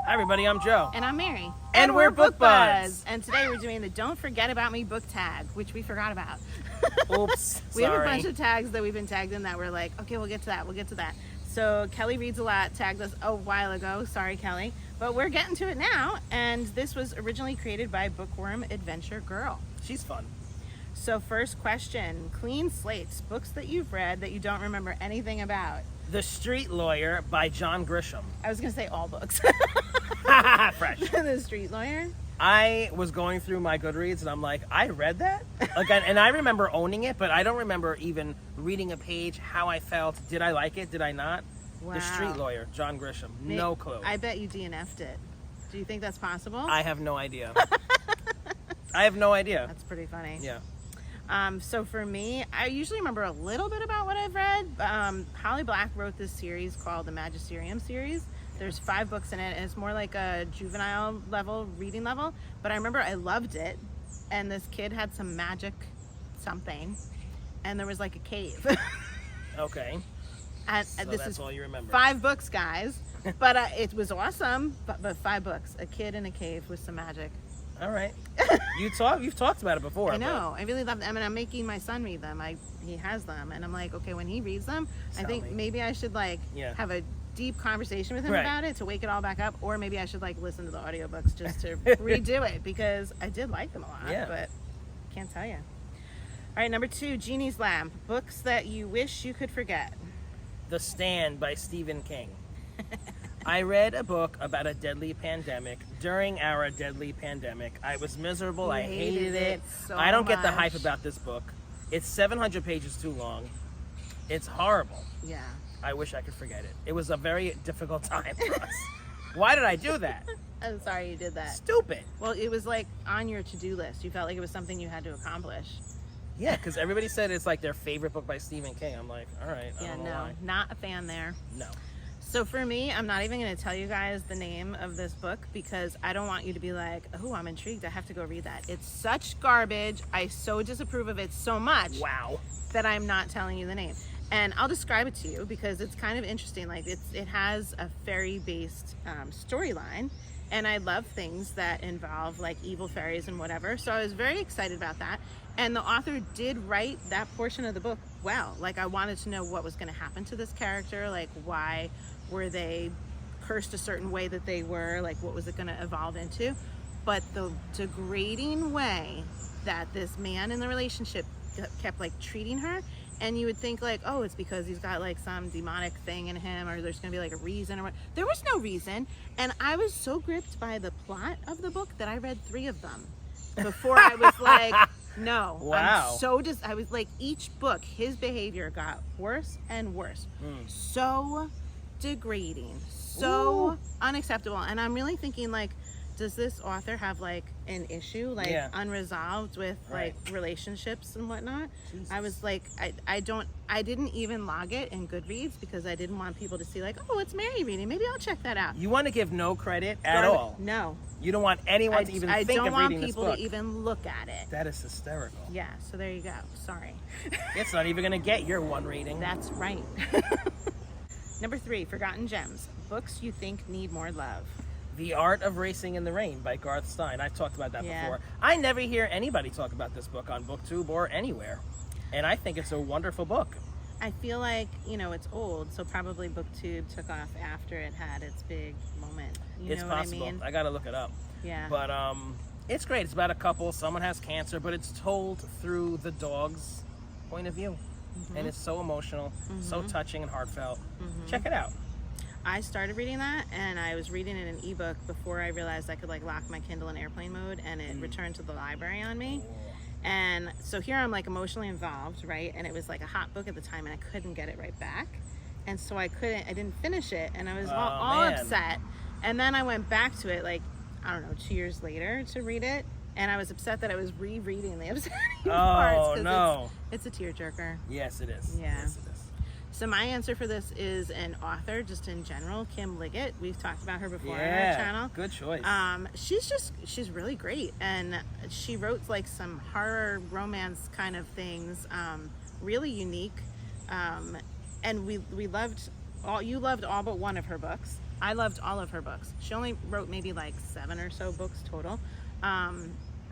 Hi everybody, I'm Joe. And I'm Mary. And we're Book Buds. And today we're doing the Don't Forget About Me book tag, which we forgot about. Oops, We have a sorry. bunch of tags that we've been tagged in that we're like, okay, we'll get to that. So Kelly Reads a Lot tagged us a while ago. Sorry, Kelly. But we're getting to it now. And this was originally created by Bookworm Adventure Girl. She's fun. So first question, clean slates, books that you've read that you don't remember anything about. The Street Lawyer by John Grisham. I was going to say all books. Fresh. The Street Lawyer? I was going through my Goodreads and I'm like, I read that? Again, and I remember owning it, but I don't remember even reading a page, how I felt. Did I like it? Did I not? Wow. The Street Lawyer, John Grisham. No clue. I bet you DNF'd it. Do you think that's possible? I have no idea. I have no idea. That's pretty funny. Yeah. So for me, I usually remember a little bit about what I've read. Holly Black wrote this series called the Magisterium series. There's 5 books in it, and it's more like a juvenile level, reading level. But I remember I loved it, and this kid had some magic something, and there was like a cave. Okay. And So this that's is all you remember. 5 books, guys. But it was awesome. But 5 books, a kid in a cave with some magic. All right. You've talked about it before. I know. I really love them, and I'm making my son read them. He has them, and I'm like, okay, when he reads them, I think maybe I should have a deep conversation with him about it to wake it all back up, or maybe I should listen to the audiobooks just to redo it, because I did like them a lot, but can't tell you. All right, number 2, Genie's Lamp, books that you wish you could forget. The Stand by Stephen King. I read a book about a deadly pandemic. During our deadly pandemic, I was miserable. I hated it. So I don't get the much. hype about this book. It's 700 pages too long. It's horrible. Yeah. I wish I could forget it. It was a very difficult time for us. Why did I do that? I'm sorry you did that. Stupid. Well, it was on your to-do list. You felt like it was something you had to accomplish. Yeah, because everybody said it's their favorite book by Stephen King. I'm like, all right, I don't know why. Not a fan there. No. So for me, I'm not even going to tell you guys the name of this book, because I don't want you to be like, oh, I'm intrigued, I have to go read that. It's such garbage. I so disapprove of it so much that I'm not telling you the name. And I'll describe it to you because it's kind of interesting. It has a fairy-based storyline, and I love things that involve evil fairies and whatever. So I was very excited about that. And the author did write that portion of the book well. I wanted to know what was going to happen to this character. Why were they cursed a certain way that they were? What was it going to evolve into? But the degrading way that this man in the relationship kept treating her, and you would think oh, it's because he's got some demonic thing in him, or there's going to be a reason, or what. There was no reason. And I was so gripped by the plot of the book that I read 3 of them before I was no. Wow. I was each book, his behavior got worse and worse. So degrading, so unacceptable. And I'm really thinking does this author have an issue unresolved with relationships and whatnot? Jesus. I was I didn't even log it in Goodreads because I didn't want people to see oh, it's Mary reading, maybe I'll check that out. You want to give no credit at all? No. You don't want anyone to even think of reading this book? I don't want people to even look at it. That is hysterical. Yeah, so there you go. Sorry. It's not even going to get your 1 rating. That's right. Number 3, Forgotten Gems, books you think need more love. The Art of Racing in the Rain by Garth Stein. I've talked about that before. I never hear anybody talk about this book on BookTube or anywhere. And I think it's a wonderful book. I feel it's old, so probably BookTube took off after it had its big moment. It's possible. I mean? I got to look it up. Yeah. But it's great. It's about a couple. Someone has cancer, but it's told through the dog's point of view. Mm-hmm. And it's so emotional, so touching and heartfelt. Mm-hmm. Check it out. I started reading that, and I was reading it in an ebook before I realized I could lock my Kindle in airplane mode, and it returned to the library on me. And so here I'm emotionally involved, right? And it was a hot book at the time, and I couldn't get it right back. And so I didn't finish it, and I was all upset. And then I went back to it, 2 years later to read it. And I was upset that I was rereading the upsetting parts. No. It's a tearjerker. Yes, it is. Yeah. Yes, it is. So my answer for this is an author, just in general, Kim Liggett. We've talked about her before on our channel. Good choice. She's really great, and she wrote some horror romance kind of things, really unique. And you loved all but one of her books. I loved all of her books. She only wrote maybe like 7 or so books total.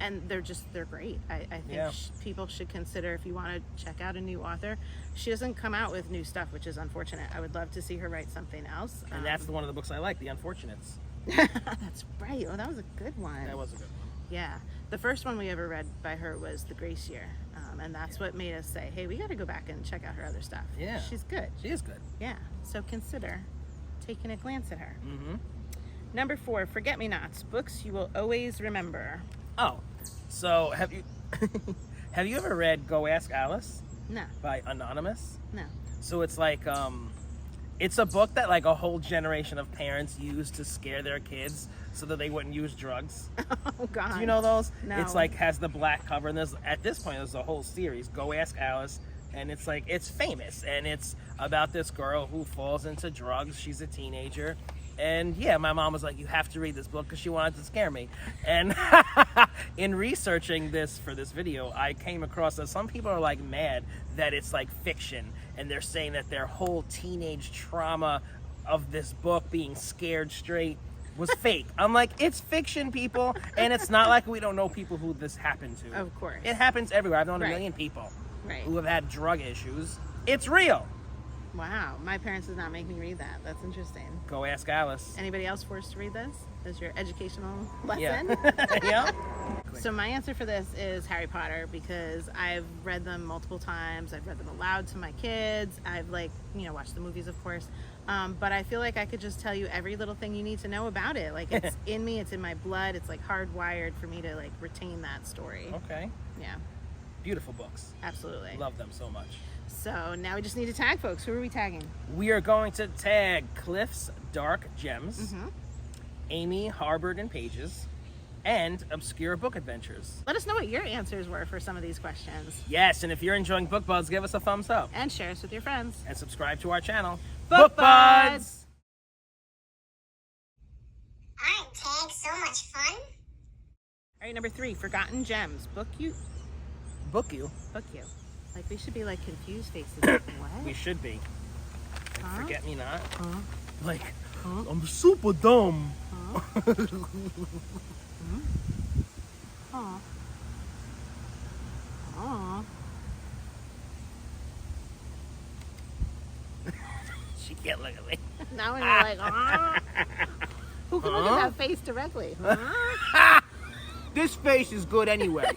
And they're great. I think people should consider, if you want to check out a new author. She doesn't come out with new stuff, which is unfortunate. I would love to see her write something else. And that's one of the books I like, The Unfortunates. That's right. Oh, that was a good one. That was a good one. Yeah. The first one we ever read by her was The Grace Year. And that's what made us say, hey, we got to go back and check out her other stuff. Yeah. She's good. She is good. Yeah. So consider taking a glance at her. Mm-hmm. Number 4, Forget-Me-Nots, books you will always remember. Oh, so have you ever read Go Ask Alice? No. By Anonymous? No. So it's like it's a book that like a whole generation of parents used to scare their kids so that they wouldn't use drugs. Oh God. Do you know those? No. It's like has the black cover, and at this point there's a whole series, Go Ask Alice, and it's like it's famous, and it's about this girl who falls into drugs. She's a teenager. And yeah, my mom was like, you have to read this book, because she wanted to scare me. And in researching this for this video, I came across that some people are like mad that it's like fiction, and they're saying that their whole teenage trauma of this book being scared straight was fake. I'm like, it's fiction, people, and it's not like we don't know people who this happened to. Of course. It happens everywhere. I've known a Right. million people Right. who have had drug issues. It's real. Wow. My parents did not make me read that. That's interesting. Go Ask Alice. Anybody else forced to read this as your educational lesson? Yeah. Yeah. So my answer for this is Harry Potter, because I've read them multiple times. I've read them aloud to my kids. I've watched the movies, of course. But I feel like I could just tell you every little thing you need to know about it. Like, it's in me, it's in my blood. It's like hardwired for me to like retain that story. Okay. Yeah, Beautiful books. absolutely. Love them so much. So now we just need to tag folks. Who are we tagging? We are going to tag Cliff's Dark Gems, Amy Harbord and Pages, and Obscure Book Adventures. Let us know what your answers were for some of these questions. Yes, and if you're enjoying Book Buds, give us a thumbs up. And share us with your friends. And subscribe to our channel. Book Buds! Aren't tags so much fun? All right, number 3, Forgotten Gems. Book you. Like, we should be like confused faces. Like, what? We should be. Like, Huh? Forget me not. Huh? Like, Huh? I'm super dumb. Huh? Aw. Aw. She can't look at me. Now we're like, ah. Who can look at that face directly? Huh? This face is good anyway.